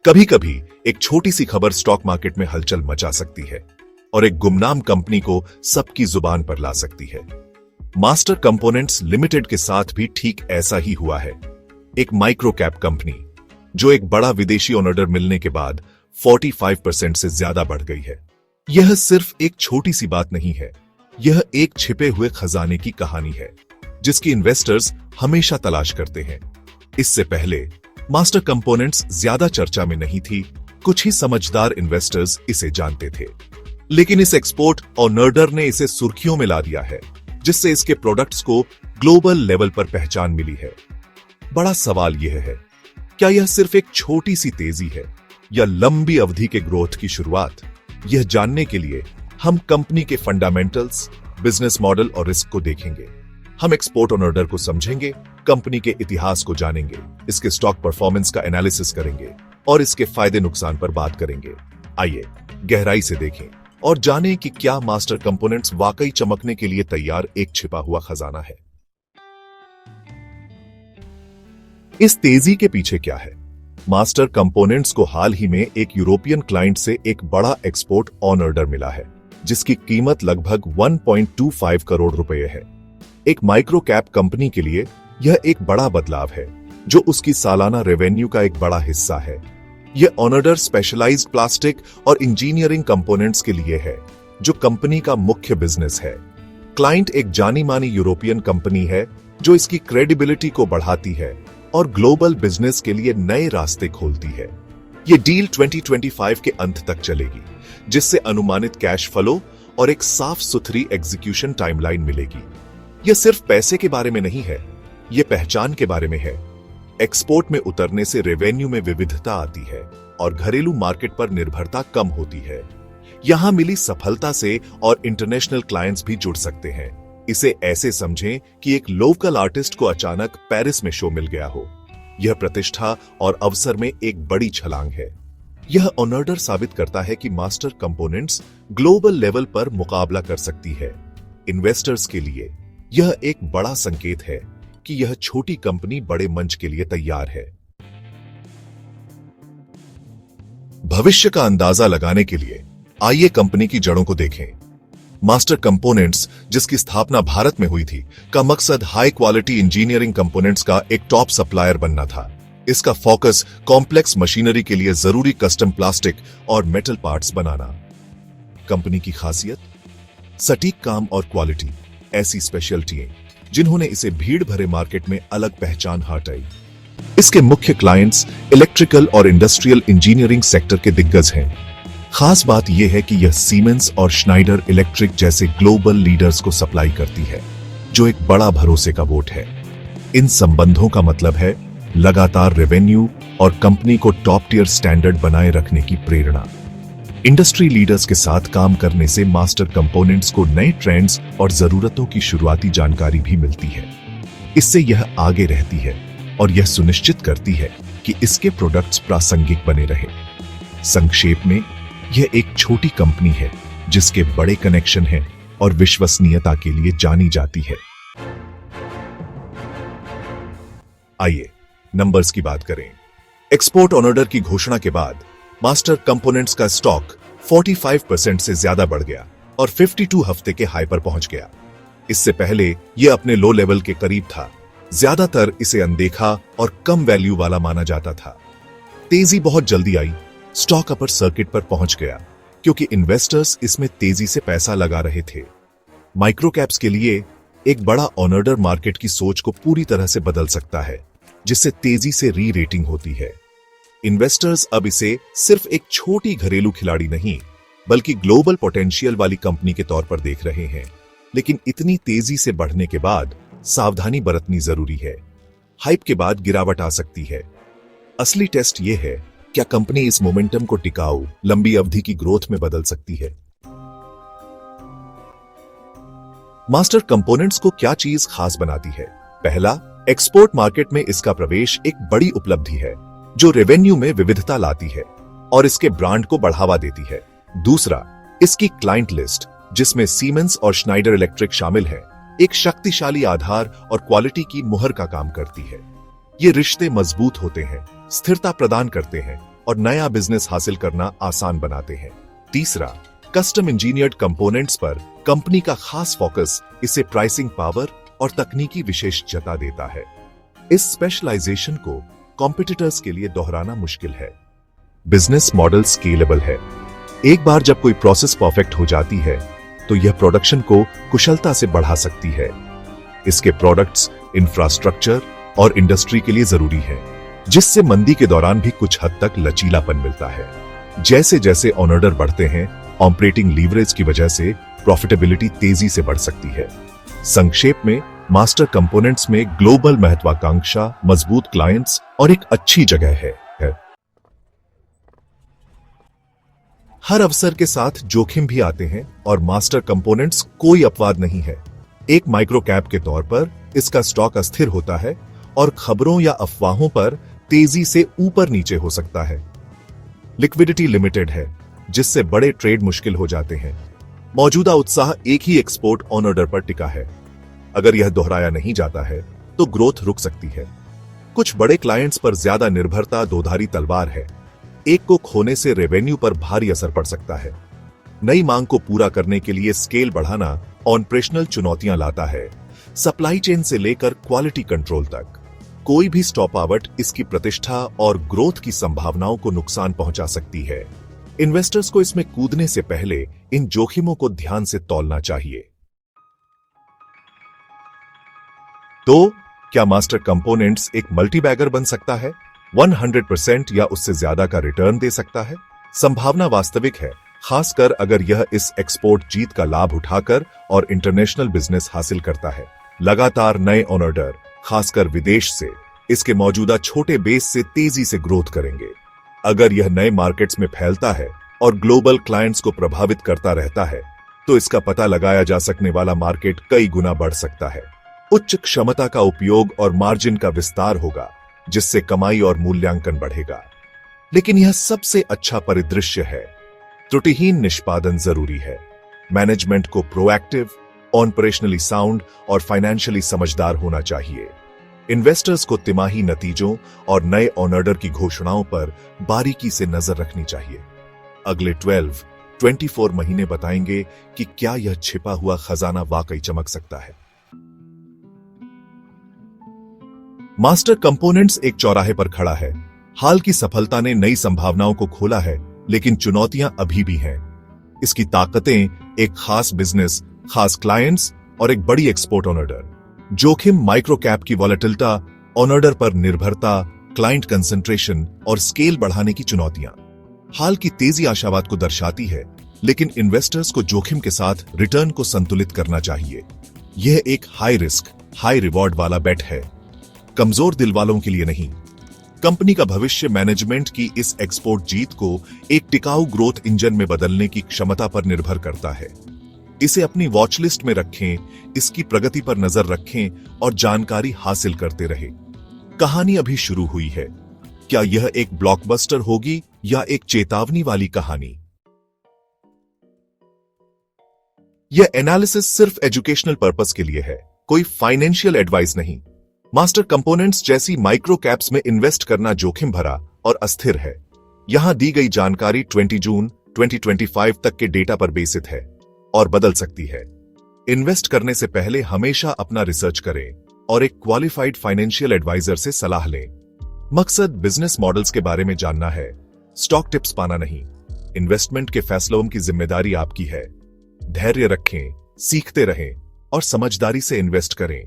कभी कभी एक छोटी सी खबर स्टॉक मार्केट में हलचल मचा सकती है और एक गुमनाम कंपनी को सबकी जुबान पर ला सकती है। मास्टर कंपोनेंट्स लिमिटेड के साथ भी ठीक ऐसा ही हुआ है। एक माइक्रो कैप कंपनी जो एक बड़ा विदेशी ओनर मिलने के बाद 45% से ज्यादा बढ़ गई है। यह सिर्फ एक छोटी सी बात नहीं है, यह एक छिपे हुए खजाने की कहानी है जिसकी इन्वेस्टर्स हमेशा तलाश करते हैं। इससे पहले मास्टर कंपोनेंट्स ज्यादा चर्चा में नहीं थी, कुछ ही समझदार इन्वेस्टर्स इसे जानते थे। लेकिन इस एक्सपोर्ट ओनर ने इसे सुर्खियों में ला दिया है, जिससे इसके प्रोडक्ट्स को ग्लोबल लेवल पर पहचान मिली है। बड़ा सवाल यह है, क्या यह सिर्फ एक छोटी सी तेजी है या लंबी अवधि के ग्रोथ की शुरुआत? यह जानने के लिए हम कंपनी के फंडामेंटल्स, बिजनेस मॉडल और रिस्क को देखेंगे। हम एक्सपोर्ट ओनर को समझेंगे, कंपनी के इतिहास को जानेंगे, इसके स्टॉक परफॉर्मेंस का एनालिसिस करेंगे और इसके फायदे नुकसान पर बात करेंगे। आइए गहराई से देखें और जानें कि क्या मास्टर कंपोनेंट्स वाकई चमकने के लिए तैयार एक छिपा हुआ खजाना है। इस तेजी के पीछे क्या है? मास्टर कंपोनेंट्स को हाल ही में एक यूरोपियन क्लाइंट से एक बड़ा एक्सपोर्ट ऑर्डर मिला है, जिसकी कीमत लगभग 1.25 करोड़ रुपए है। एक माइक्रो कैप कंपनी के लिए यह एक बड़ा बदलाव है, जो उसकी सालाना रेवेन्यू का एक बड़ा हिस्सा है। यह ऑर्डर स्पेशलाइज्ड प्लास्टिक और इंजीनियरिंग कंपोनेंट्स के लिए है, जो कंपनी का मुख्य बिजनेस है। क्लाइंट एक जानी मानी यूरोपियन कंपनी है जो इसकी क्रेडिबिलिटी को बढ़ाती है और ग्लोबल बिजनेस के लिए नए रास्ते खोलती है। यह डील 2025 के अंत तक चलेगी, जिससे अनुमानित कैश फ्लो और एक साफ सुथरी एग्जीक्यूशन टाइमलाइन मिलेगी। यह सिर्फ पैसे के बारे में नहीं है, यह पहचान के बारे में है। एक्सपोर्ट में उतरने से रेवेन्यू में विविधता आती है और घरेलू मार्केट पर निर्भरता कम होती है। यहां मिली सफलता से और इंटरनेशनल क्लाइंट्स भी जुड़ सकते हैं। इसे ऐसे समझें कि एक लोकल आर्टिस्ट को अचानक पेरिस में शो मिल गया हो। यह प्रतिष्ठा और अवसर में एक बड़ी छलांग है। यह ऑर्डर साबित करता है कि मास्टर कंपोनेंट्स ग्लोबल लेवल पर मुकाबला कर सकती है। इन्वेस्टर्स के लिए यह एक बड़ा संकेत है कि यह छोटी कंपनी बड़े मंच के लिए तैयार है। भविष्य का अंदाजा लगाने के लिए आइए कंपनी की जड़ों को देखें। मास्टर कंपोनेंट्स, जिसकी स्थापना भारत में हुई थी, का मकसद हाई क्वालिटी इंजीनियरिंग कंपोनेंट्स का एक टॉप सप्लायर बनना था। इसका फोकस कॉम्प्लेक्स मशीनरी के लिए जरूरी कस्टम प्लास्टिक और मेटल पार्ट्स बनाना। कंपनी की खासियत, सटीक काम और क्वालिटी, ऐसी स्पेशलिटी जिन्होंने इसे भीड़ भरे मार्केट में अलग पहचान हटाई। इसके मुख्य क्लाइंट्स इलेक्ट्रिकल और इंडस्ट्रियल इंजीनियरिंग सेक्टर के दिग्गज हैं। खास बात यह है कि यह सीमेंस और श्नाइडर इलेक्ट्रिक जैसे ग्लोबल लीडर्स को सप्लाई करती है, जो एक बड़ा भरोसे का वोट है। इन संबंधों का मतलब है लगातार रेवेन्यू और कंपनी को टॉप टियर स्टैंडर्ड बनाए रखने की प्रेरणा। इंडस्ट्री लीडर्स के साथ काम करने से मास्टर कंपोनेंट्स को नए ट्रेंड्स और जरूरतों की शुरुआती जानकारी भी मिलती है। इससे यह आगे रहती है और यह सुनिश्चित करती है कि इसके प्रोडक्ट्स प्रासंगिक बने रहे। संक्षेप में, यह एक छोटी कंपनी है जिसके बड़े कनेक्शन हैं और विश्वसनीयता के लिए जानी जाती है। आइए नंबर्स की बात करें। एक्सपोर्ट ऑर्डर की घोषणा के बाद मास्टर कंपोनेंट्स का स्टॉक 45% से ज्यादा बढ़ गया और 52 हफ्ते के हाई पर पहुंच गया। इससे पहले यह अपने लो लेवल के करीब था। ज्यादातर इसे अनदेखा और कम वैल्यू वाला माना जाता था। तेजी बहुत जल्दी आई, स्टॉक अपर सर्किट पर पहुंच गया क्योंकि इन्वेस्टर्स इसमें तेजी से पैसा लगा रहे थे। माइक्रो कैप्स के लिए एक बड़ा ऑर्डर मार्केट की सोच को पूरी तरह से बदल सकता है, जिससे तेजी से री रेटिंग होती है। इन्वेस्टर्स अब इसे सिर्फ एक छोटी घरेलू खिलाड़ी नहीं, बल्कि ग्लोबल पोटेंशियल वाली कंपनी के तौर पर देख रहे हैं। लेकिन इतनी तेजी से बढ़ने के बाद सावधानी बरतनी जरूरी है। हाइप के बाद गिरावट आ सकती है। असली टेस्ट यह है, क्या कंपनी इस मोमेंटम को टिकाऊ, लंबी अवधि की ग्रोथ में बदल सकती है। मास्टर कंपोनेंट्स को क्या चीज खास बनाती है? पहला, एक्सपोर्ट मार्केट में इसका प्रवेश एक बड़ी उपलब्धि है जो रेवेन्यू में विविधता लाती है और इसके ब्रांड को बढ़ावा देती है। दूसरा, इसकी क्लाइंट लिस्ट, जिसमें सीमेंस और श्नाइडर इलेक्ट्रिक शामिल है, एक शक्तिशाली आधार और क्वालिटी की मुहर का काम करती है। ये रिश्ते मजबूत होते हैं, स्थिरता प्रदान करते हैं और नया बिजनेस हासिल करना आसान बनाते हैं। तीसरा, कस्टम इंजीनियर्ड कंपोनेंट्स पर कंपनी का खास फोकस इसे प्राइसिंग पावर और तकनीकी विशेषज्ञता देता है। इस स्पेशलाइजेशन को कॉम्पिटिटर्स के लिए दोहराना मुश्किल है। बिजनेस मॉडल स्केलेबल है। एक बार जब कोई प्रोसेस परफेक्ट हो जाती है तो यह प्रोडक्शन को कुशलता से बढ़ा सकती है। इसके प्रोडक्ट्स इंफ्रास्ट्रक्चर और इंडस्ट्री के लिए जरूरी है, जिससे मंदी के दौरान भी कुछ हद तक लचीलापन मिलता है। जैसे जैसे ऑर्डर बढ़ते हैं, ऑपरेटिंग लीवरेज की वजह से प्रॉफिटेबिलिटी तेजी से बढ़ सकती है। संक्षेप में, मास्टर कंपोनेंट्स में ग्लोबल महत्वाकांक्षा, मजबूत क्लाइंट्स और एक अच्छी जगह है। हर अवसर के साथ जोखिम भी आते हैं और मास्टर कंपोनेंट्स कोई अपवाद नहीं है। एक माइक्रो कैप के तौर पर इसका स्टॉक अस्थिर होता है और खबरों या अफवाहों पर तेजी से ऊपर नीचे हो सकता है। लिक्विडिटी लिमिटेड है, जिससे बड़े ट्रेड मुश्किल हो जाते हैं। मौजूदा उत्साह एक ही एक्सपोर्ट ऑन ऑर्डर पर टिका है। अगर यह दोहराया नहीं जाता है तो ग्रोथ रुक सकती है। कुछ बड़े क्लाइंट्स पर ज्यादा निर्भरता दोधारी तलवार है। एक को खोने से रेवेन्यू पर भारी असर पड़ सकता है। नई मांग को पूरा करने के लिए स्केल बढ़ाना ऑपरेशनल चुनौतियां लाता है, सप्लाई चेन से लेकर क्वालिटी कंट्रोल तक। कोई भी स्टॉप आवट इसकी प्रतिष्ठा और ग्रोथ की संभावनाओं को नुकसान पहुंचा सकती है। इन्वेस्टर्स को इसमें कूदने से पहले इन जोखिमों को ध्यान से तौलना चाहिए। तो क्या मास्टर कंपोनेंट्स एक मल्टीबैगर बन सकता है? 100% या उससे ज्यादा का रिटर्न दे सकता है? संभावना वास्तविक है, खासकर अगर यह इस एक्सपोर्ट जीत का लाभ उठाकर और इंटरनेशनल बिजनेस हासिल करता है। लगातार नए ऑर्डर, खासकर विदेश से, इसके मौजूदा छोटे बेस से तेजी से ग्रोथ करेंगे। अगर यह नए मार्केट्स में फैलता है और ग्लोबल क्लाइंट्स को प्रभावित करता रहता है, तो इसका पता लगाया जा सकने वाला मार्केट कई गुना बढ़ सकता है। उच्च क्षमता का उपयोग और मार्जिन का विस्तार होगा, जिससे कमाई और मूल्यांकन बढ़ेगा। लेकिन यह सबसे अच्छा परिदृश्य है। त्रुटिहीन निष्पादन जरूरी है। मैनेजमेंट को प्रोएक्टिव, ऑपरेशनली साउंड और फाइनेंशियली समझदार होना चाहिए। इन्वेस्टर्स को तिमाही नतीजों और नए ऑर्डर की घोषणाओं पर बारीकी से नजर रखनी चाहिए। अगले 12-24 महीने बताएंगे कि क्या यह छिपा हुआ खजाना वाकई चमक सकता है। मास्टर कंपोनेंट्स एक चौराहे पर खड़ा है। हाल की सफलता ने नई संभावनाओं को खोला है, लेकिन चुनौतियां अभी भी हैं। इसकी ताकतें एक खास बिजनेस, खास क्लाइंट्स और एक बड़ी एक्सपोर्ट ऑर्डर। जोखिम माइक्रो कैप की वॉलेटिलिटी, ऑर्डर पर निर्भरता, क्लाइंट कंसंट्रेशन और स्केल बढ़ाने की चुनौतियां। हाल की तेजी आशावाद को दर्शाती है, लेकिन इन्वेस्टर्स को जोखिम के साथ रिटर्न को संतुलित करना चाहिए। यह एक हाई रिस्क, हाई रिवॉर्ड वाला बेट है, कमजोर दिल वालों के लिए नहीं। कंपनी का भविष्य मैनेजमेंट की इस एक्सपोर्ट जीत को एक टिकाऊ ग्रोथ इंजन में बदलने की क्षमता पर निर्भर करता है। इसे अपनी वॉच लिस्ट में रखें, इसकी प्रगति पर नजर रखें और जानकारी हासिल करते रहें। कहानी अभी शुरू हुई है। क्या यह एक ब्लॉकबस्टर होगी या एक चेतावनी वाली कहानी? यह एनालिसिस सिर्फ एजुकेशनल पर्पस के लिए है, कोई फाइनेंशियल एडवाइस नहीं। मास्टर कंपोनेंट्स जैसी माइक्रो कैप्स में इन्वेस्ट करना जोखिम भरा और अस्थिर है। यहां दी गई जानकारी 20 जून 2025 तक के डेटा पर बेसिस है और बदल सकती है। इन्वेस्ट करने से पहले हमेशा अपना रिसर्च करें और एक क्वालिफाइड फाइनेंशियल एडवाइजर से सलाह लें। मकसद बिजनेस मॉडल्स के बारे में जानना है, स्टॉक टिप्स पाना नहीं। इन्वेस्टमेंट के फैसलों की जिम्मेदारी आपकी है। धैर्य रखें, सीखते रहें और समझदारी से इन्वेस्ट करें।